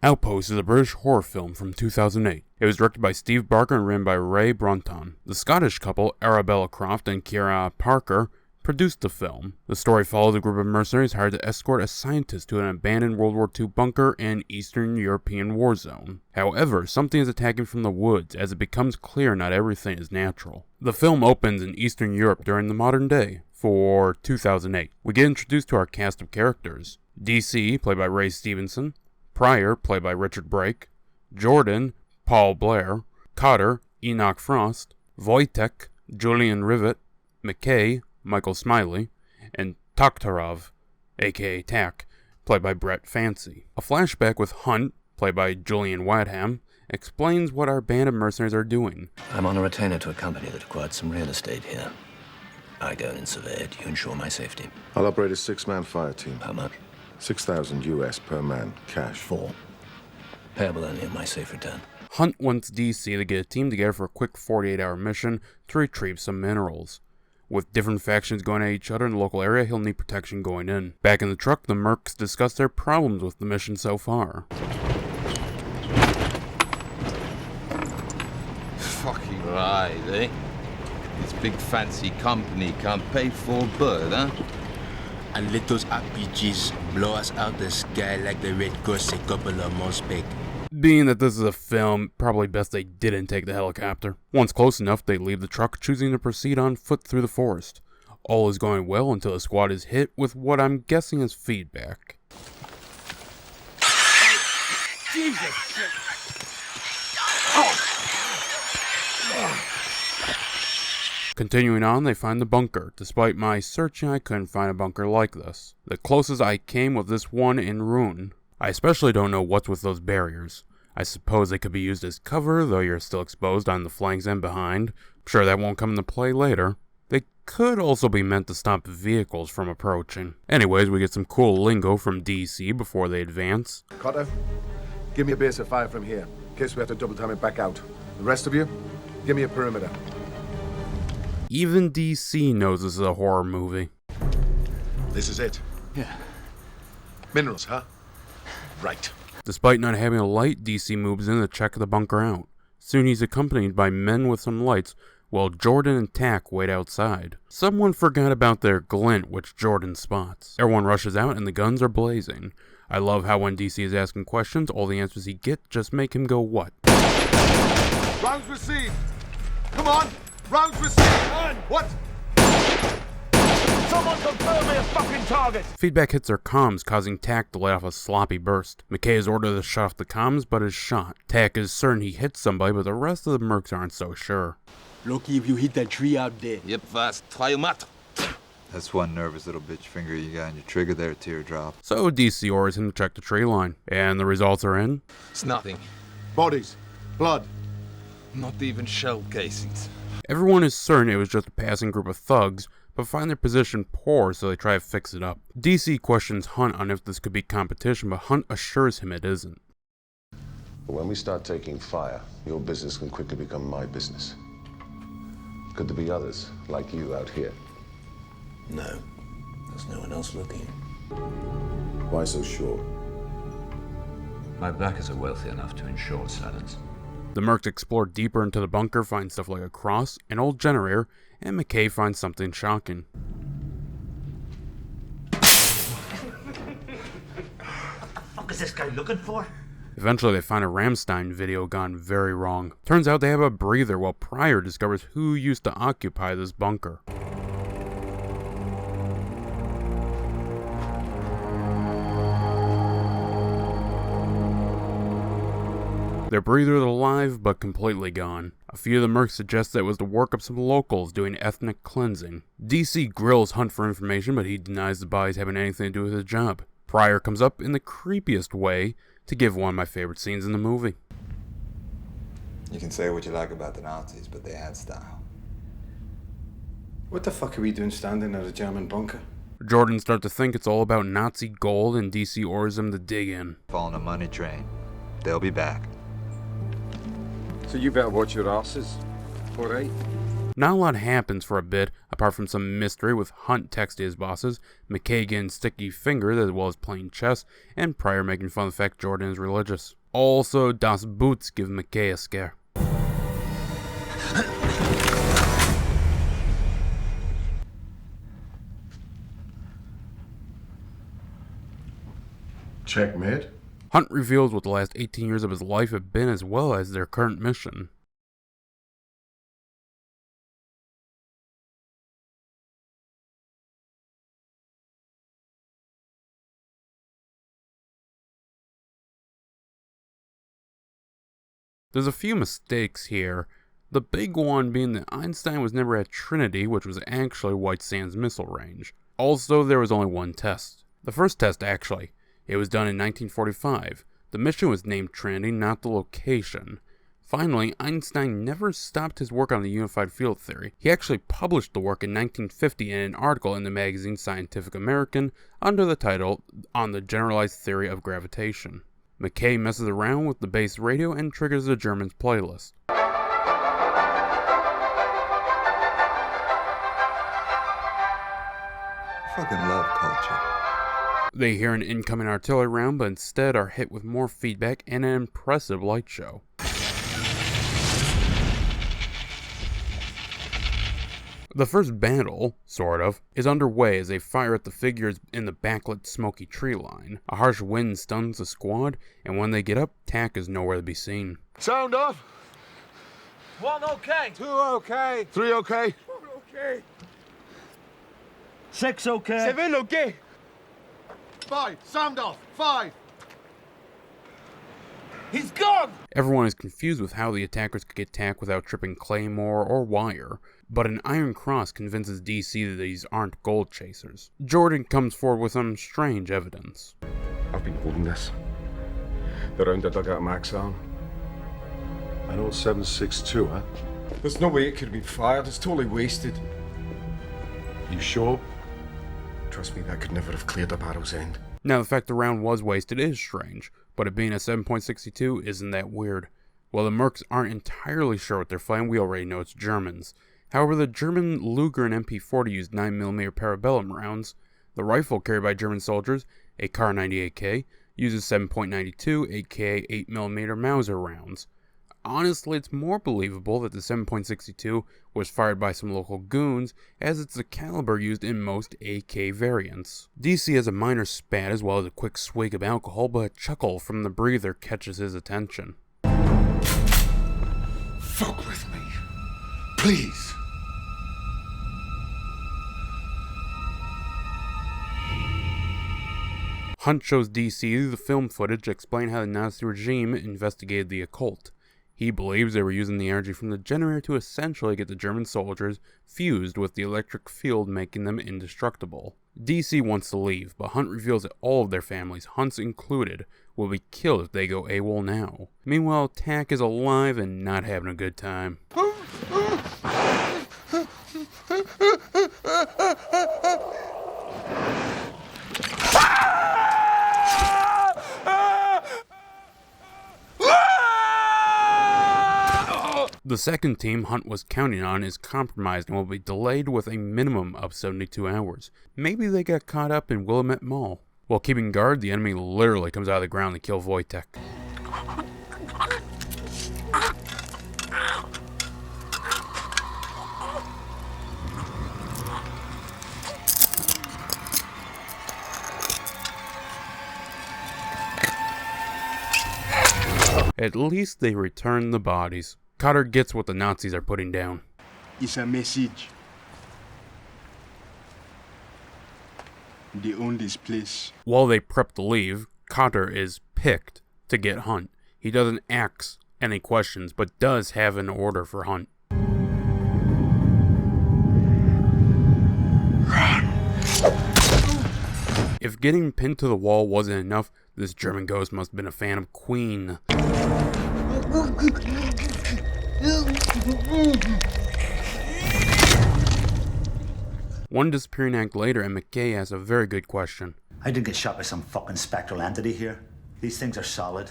Outpost is a British horror film from 2008. It was directed by Steve Barker and written by Rae Brunton. The Scottish couple, Arabella Croft and Ciara Parker, produced the film. The story follows a group of mercenaries hired to escort a scientist to an abandoned World War II bunker in Eastern European war zone. However, something is attacking from the woods as it becomes clear not everything is natural. The film opens in Eastern Europe during the modern day for 2008. We get introduced to our cast of characters. DC, played by Ray Stevenson. Pryor, played by Richard Brake. Jordan, Paul Blair. Cotter, Enoch Frost. Wojtek, Julian Rivet. McKay, Michael Smiley. And Takhtarov, aka Tak, played by Brett Fancy. A flashback with Hunt, played by Julian Wadham, explains what our band of mercenaries are doing. I'm on a retainer to a company that acquired some real estate here. I go in and survey it. You ensure my safety. I'll operate a 6-man fire team. How much? 6,000 US per man, cash. 4. Payable only in my safe return. Hunt wants DC to get a team together for a quick 48-hour mission to retrieve some minerals. With different factions going at each other in the local area, he'll need protection going in. Back in the truck, the mercs discuss their problems with the mission so far. Fucking right, eh? This big fancy company can't pay for a bird, huh? And let those RPGs blow us out the sky like the Red Ghost a couple of months back. Being that this is a film, probably best they didn't take the helicopter. Once close enough, they leave the truck, choosing to proceed on foot through the forest. All is going well until the squad is hit with what I'm guessing is feedback. Jesus! Continuing on, they find the bunker. Despite my searching, I couldn't find a bunker like this. The closest I came was this one in ruin. I especially don't know what's with those barriers. I suppose they could be used as cover, though you're still exposed on the flanks and behind. I'm sure that won't come into play later. They could also be meant to stop vehicles from approaching. Anyways, we get some cool lingo from DC before they advance. Cotter, give me a base of fire from here, in case we have to double time it back out. The rest of you, give me a perimeter. Even DC knows this is a horror movie. This is it. Yeah. Minerals, huh? Right. Despite not having a light, DC moves in to check the bunker out. Soon he's accompanied by men with some lights, while Jordan and Tak wait outside. Someone forgot about their glint, which Jordan spots. Everyone rushes out and the guns are blazing. I love how when DC is asking questions, all the answers he gets just make him go, what? Rounds received. Come on. Rounds received. What? Someone confirm me a fucking target! Feedback hits their comms, causing Tak to let off a sloppy burst. McKay is ordered to shut off the comms, but is shot. Tak is certain he hit somebody, but the rest of the mercs aren't so sure. Lucky if you hit that tree out there. Yep, fast. Try your mat. That's one nervous little bitch finger you got on your trigger there, teardrop. So DC orders him to check the tree line, and the results are in. It's nothing. Bodies. Blood. Not even shell casings. Everyone is certain it was just a passing group of thugs, but find their position poor, so they try to fix it up. DC questions Hunt on if this could be competition, but Hunt assures him it isn't. But when we start taking fire, your business can quickly become my business. Could there be others, like you, out here? No. There's no one else looking. Why so sure? My backers are wealthy enough to ensure silence. The mercs explore deeper into the bunker, find stuff like a cross, an old generator, and McKay finds something shocking. What the fuck is this guy looking for? Eventually they find a Rammstein video gone very wrong. Turns out they have a breather, while Pryor discovers who used to occupy this bunker. Their breather is alive, but completely gone. A few of the mercs suggest that it was the work of some locals doing ethnic cleansing. DC grills Hunt for information, but he denies the bodies having anything to do with his job. Pryor comes up in the creepiest way to give one of my favorite scenes in the movie. You can say what you like about the Nazis, but they had style. What the fuck are we doing standing at a German bunker? Jordan starts to think it's all about Nazi gold, and DC orders him to dig in. Fall on a money train. They'll be back. So you better watch your asses. All right? Not a lot happens for a bit, apart from some mystery with Hunt texting his bosses, McKay getting sticky fingers as well as playing chess, and Pryor making fun of the fact Jordan is religious. Also, Das Boots give McKay a scare. Checkmate. Hunt reveals what the last 18 years of his life have been as well as their current mission. There's a few mistakes here, the big one being that Einstein was never at Trinity, which was actually White Sands missile range. Also, there was only one test. The first test, actually. It was done in 1945. The mission was named Trinity, not the location. Finally, Einstein never stopped his work on the unified field theory. He actually published the work in 1950 in an article in the magazine Scientific American under the title On the Generalized Theory of Gravitation. McKay messes around with the base radio and triggers the Germans' playlist. Fucking love culture. They hear an incoming artillery round, but instead are hit with more feedback and an impressive light show. The first battle, sort of, is underway as they fire at the figures in the backlit smoky tree line. A harsh wind stuns the squad, and when they get up, Tack is nowhere to be seen. Sound off. 1 okay. 2 okay. 3 okay. 4 okay. 6 okay. 7 okay. 5. Sound off. 5. He's gone! Everyone is confused with how the attackers could get Tack without tripping Claymore or Wire, but an Iron Cross convinces DC that these aren't gold chasers. Jordan comes forward with some strange evidence. I've been holding this. The round I dug out of Mac's arm. An old 7.62, huh? There's no way it could have been fired. It's totally wasted. You sure? Trust me, that could never have cleared the barrel's end. Now, the fact the round was wasted is strange, but it being a 7.62 isn't that weird. While the Mercs aren't entirely sure what they're fighting, we already know it's Germans. However, the German Luger and MP40 used 9mm parabellum rounds. The rifle carried by German soldiers, a Kar 98K, uses 7.92 aka 8mm Mauser rounds. Honestly, it's more believable that the 7.62 was fired by some local goons, as it's the caliber used in most AK variants. DC has a minor spat as well as a quick swig of alcohol, but a chuckle from the breather catches his attention. Fuck with me. Please. Hunt shows DC the film footage to explain how the Nazi regime investigated the occult. He believes they were using the energy from the generator to essentially get the German soldiers fused with the electric field, making them indestructible. DC wants to leave, but Hunt reveals that all of their families, Hunt's included, will be killed if they go AWOL now. Meanwhile, Tack is alive and not having a good time. The second team Hunt was counting on is compromised and will be delayed with a minimum of 72 hours. Maybe they got caught up in Willamette Mall. While keeping guard, the enemy literally comes out of the ground to kill Wojtek. At least they returned the bodies. Cotter gets what the Nazis are putting down. It's a message. They own this place. While they prep to leave, Cotter is picked to get Hunt. He doesn't ask any questions, but does have an order for Hunt. Run! If getting pinned to the wall wasn't enough, this German ghost must have been a fan of Queen. One disappearing act later, and McKay asks a very good question. I didn't get shot by some fucking spectral entity here. These things are solid.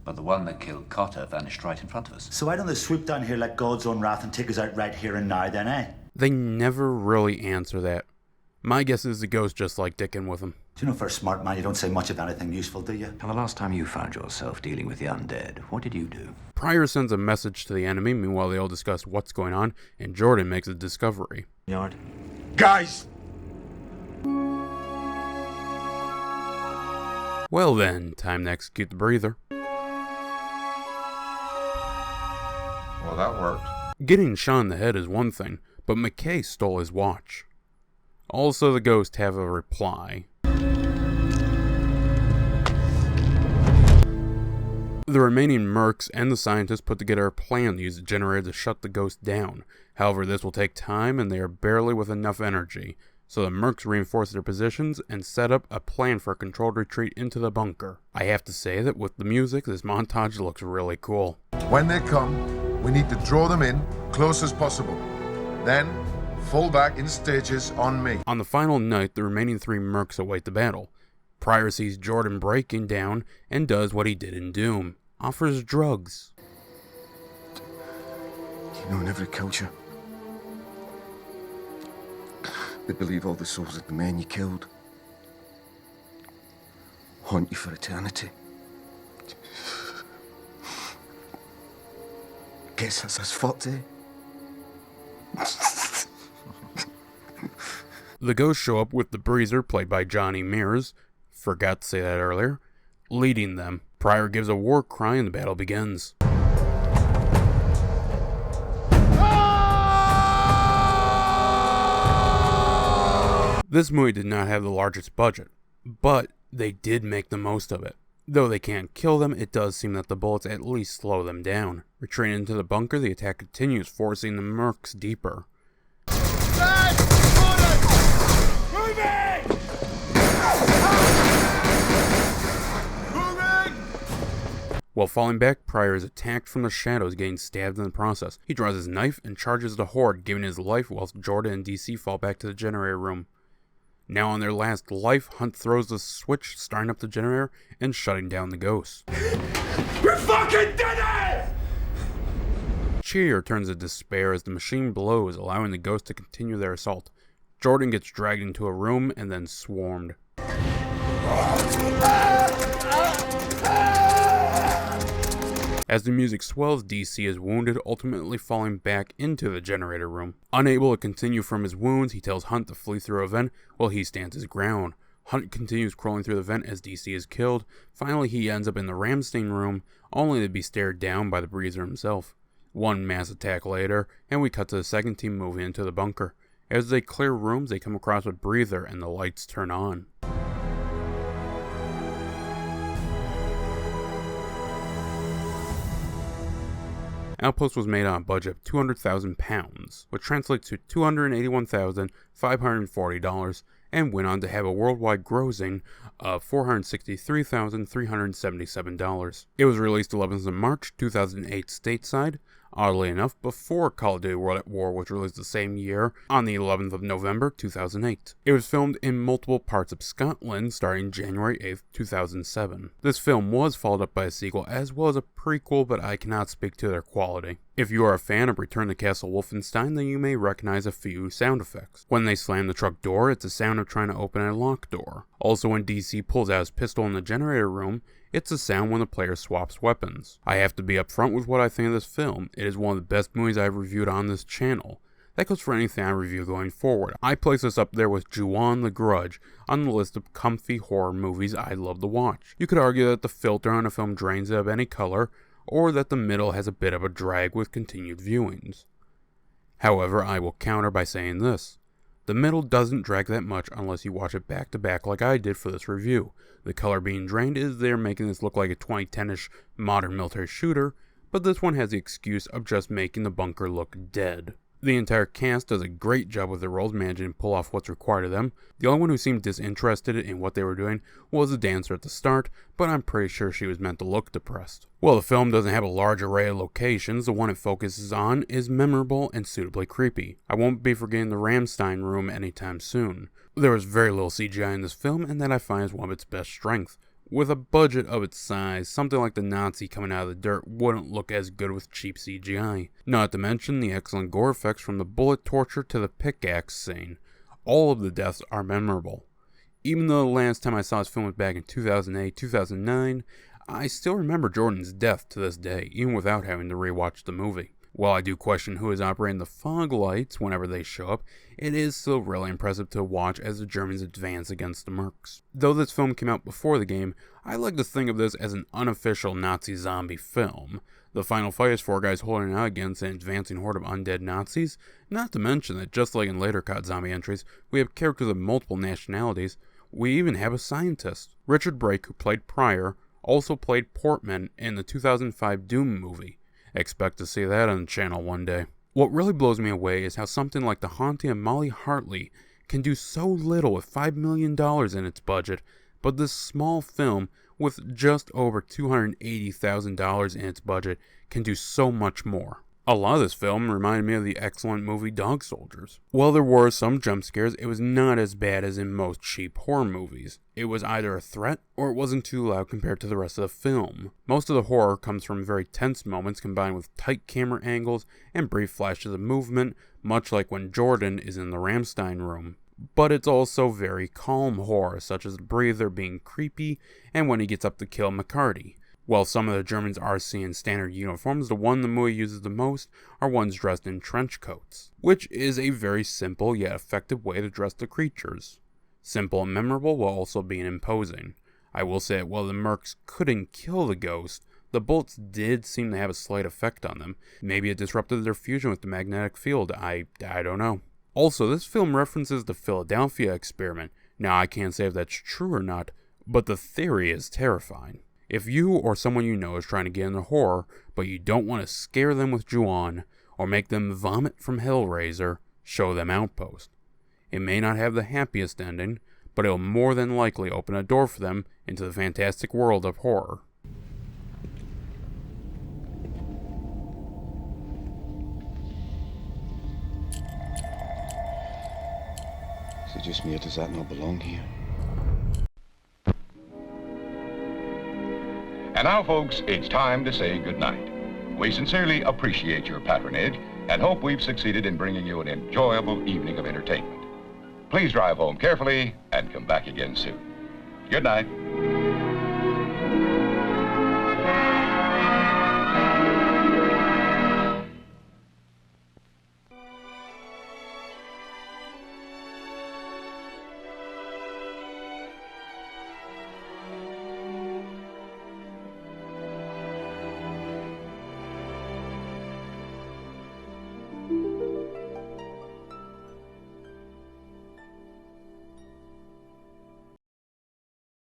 But the one that killed Cotter vanished right in front of us. So why don't they swoop down here like God's own wrath and take us out right here and now then, eh? They never really answer that. My guess is the ghost just like dicking with him. Do you know, for a smart man, you don't say much of anything useful, do you? And the last time you found yourself dealing with the undead, what did you do? Pryor sends a message to the enemy. Meanwhile, they all discuss what's going on, and Jordan makes a discovery. Yard. Guys! Well then, time to execute the breather. Well, that worked. Getting shot in the head is one thing, but McKay stole his watch. Also, the ghosts have a reply. The remaining mercs and the scientists put together a plan to use the generator to shut the ghost down. However, this will take time and they are barely with enough energy. So the mercs reinforce their positions and set up a plan for a controlled retreat into the bunker. I have to say that with the music, this montage looks really cool. When they come, we need to draw them in close as possible. Then, fall back in stages on me. On the final night, the remaining 3 mercs await the battle. Pryor sees Jordan breaking down and does what he did in Doom. Offers drugs. You know, in every culture, they believe all the souls of the men you killed haunt you for eternity. Guess that's us fought, eh? The ghosts show up with the Breezer, played by Johnny Mears, forgot to say that earlier, leading them. Pryor gives a war cry and the battle begins. This movie did not have the largest budget, but they did make the most of it. Though they can't kill them, it does seem that the bullets at least slow them down. Retreating into the bunker, the attack continues, forcing the mercs deeper. While falling back, Pryor is attacked from the shadows, getting stabbed in the process. He draws his knife and charges the horde, giving his life whilst Jordan and DC fall back to the generator room. Now on their last life, Hunt throws the switch, starting up the generator and shutting down the ghosts. We're fucking dead! Cheer turns to despair as the machine blows, allowing the ghosts to continue their assault. Jordan gets dragged into a room and then swarmed. As the music swells, DC is wounded, ultimately falling back into the generator room. Unable to continue from his wounds, he tells Hunt to flee through a vent while he stands his ground. Hunt continues crawling through the vent as DC is killed. Finally, he ends up in the Ramstein room, only to be stared down by the Breezer himself. One mass attack later, and we cut to the second team moving into the bunker. As they clear rooms, they come across a Breather and the lights turn on. Outpost was made on a budget of £200,000, which translates to $281,540, and went on to have a worldwide grossing of $463,377. It was released 11th of March 2008 stateside, oddly enough before Call of Duty World at War was released the same year on the 11th of November 2008. It was filmed in multiple parts of Scotland starting January 8th, 2007. This film was followed up by a sequel as well as a prequel, but I cannot speak to their quality. If you are a fan of Return to Castle Wolfenstein, then you may recognize a few sound effects. When they slam the truck door, it's the sound of trying to open a locked door. Also, when DC pulls out his pistol in the generator room, it's the sound when the player swaps weapons. I have to be upfront with what I think of this film. It is one of the best movies I've reviewed on this channel. That goes for anything I review going forward. I place this up there with Ju-On the Grudge on the list of comfy horror movies I love to watch. You could argue that the filter on a film drains it of any color, or that the middle has a bit of a drag with continued viewings. However, I will counter by saying this. The middle doesn't drag that much unless you watch it back to back like I did for this review. The color being drained is there making this look like a 2010-ish modern military shooter, but this one has the excuse of just making the bunker look dead. The entire cast does a great job with their roles, managing to pull off what's required of them. The only one who seemed disinterested in what they were doing was the dancer at the start, but I'm pretty sure she was meant to look depressed. While the film doesn't have a large array of locations, the one it focuses on is memorable and suitably creepy. I won't be forgetting the Ramstein room anytime soon. There was very little CGI in this film, and that I find is one of its best strengths. With a budget of its size, something like the Nazi coming out of the dirt wouldn't look as good with cheap CGI. Not to mention the excellent gore effects from the bullet torture to the pickaxe scene. All of the deaths are memorable. Even though the last time I saw this film was back in 2008-2009, I still remember Jordan's death to this day, even without having to rewatch the movie. While I do question who is operating the fog lights whenever they show up, it is still really impressive to watch as the Germans advance against the Mercs. Though this film came out before the game, I like to think of this as an unofficial Nazi zombie film. The final fight is 4 guys holding out against an advancing horde of undead Nazis, not to mention that just like in later COD zombie entries, we have characters of multiple nationalities. We even have a scientist. Richard Brake, who played Pryor, also played Portman in the 2005 Doom movie. Expect to see that on the channel one day. What really blows me away is how something like The Haunting of Molly Hartley can do so little with $5 million in its budget, but this small film with just over $280,000 in its budget can do so much more. A lot of this film reminded me of the excellent movie Dog Soldiers. While there were some jump scares, it was not as bad as in most cheap horror movies. It was either a threat or it wasn't too loud compared to the rest of the film. Most of the horror comes from very tense moments combined with tight camera angles and brief flashes of movement, much like when Jordan is in the Ramstein room. But it's also very calm horror, such as the breather being creepy and when he gets up to kill McCarty. While some of the Germans are seen in standard uniforms, the one the movie uses the most are ones dressed in trench coats, which is a very simple yet effective way to dress the creatures. Simple and memorable while also being imposing. I will say that while the Mercs couldn't kill the ghost, the bullets did seem to have a slight effect on them. Maybe it disrupted their fusion with the magnetic field, I don't know. Also, this film references the Philadelphia experiment. Now, I can't say if that's true or not, but the theory is terrifying. If you or someone you know is trying to get into horror, but you don't want to scare them with Ju-on, or make them vomit from Hellraiser, show them Outpost. It may not have the happiest ending, but it'll more than likely open a door for them into the fantastic world of horror. Is it just me or does that not belong here? And now, folks, it's time to say goodnight. We sincerely appreciate your patronage and hope we've succeeded in bringing you an enjoyable evening of entertainment. Please drive home carefully and come back again soon. Good night.